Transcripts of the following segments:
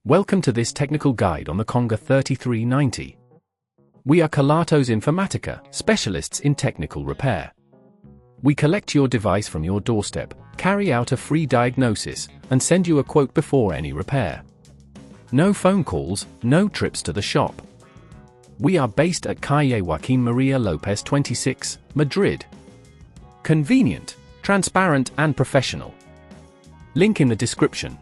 Welcome to this technical guide on the Conga 3390. We are Kelatos Informatica, specialists in technical repair. We collect your device from your doorstep, carry out a free diagnosis, and send you a quote before any repair. No phone calls, no trips to the shop. We are based at Calle Joaquín María López 26, Madrid. Convenient, transparent and professional. Link in the description.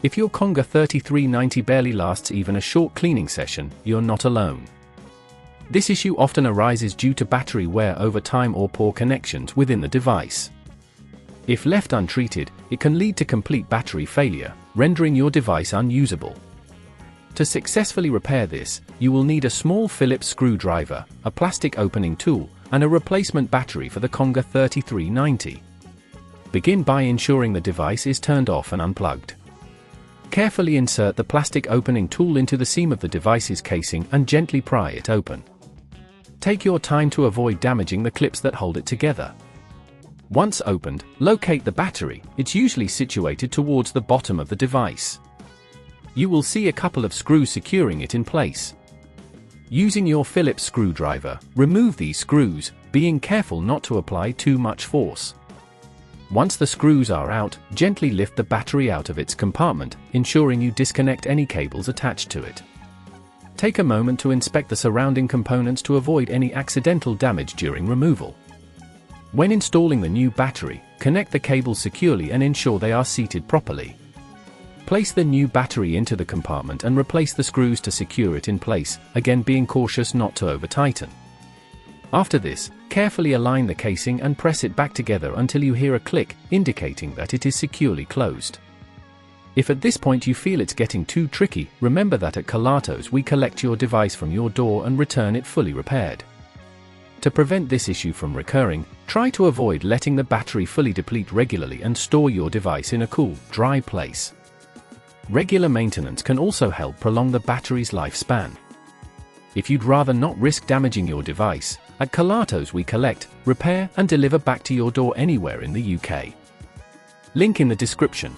If your Conga 3390 barely lasts even a short cleaning session, you're not alone. This issue often arises due to battery wear over time or poor connections within the device. If left untreated, it can lead to complete battery failure, rendering your device unusable. To successfully repair this, you will need a small Phillips screwdriver, a plastic opening tool, and a replacement battery for the Conga 3390. Begin by ensuring the device is turned off and unplugged. Carefully insert the plastic opening tool into the seam of the device's casing and gently pry it open. Take your time to avoid damaging the clips that hold it together. Once opened, locate the battery. It's usually situated towards the bottom of the device. You will see a couple of screws securing it in place. Using your Phillips screwdriver, remove these screws, being careful not to apply too much force. Once the screws are out, gently lift the battery out of its compartment, ensuring you disconnect any cables attached to it. Take a moment to inspect the surrounding components to avoid any accidental damage during removal. When installing the new battery, connect the cables securely and ensure they are seated properly. Place the new battery into the compartment and replace the screws to secure it in place, again being cautious not to over-tighten. After this, carefully align the casing and press it back together until you hear a click, indicating that it is securely closed. If at this point you feel it's getting too tricky, remember that at Kelatos we collect your device from your door and return it fully repaired. To prevent this issue from recurring, try to avoid letting the battery fully deplete regularly and store your device in a cool, dry place. Regular maintenance can also help prolong the battery's lifespan. If you'd rather not risk damaging your device, at Kelatos we collect, repair and deliver back to your door anywhere in the UK. Link in the description.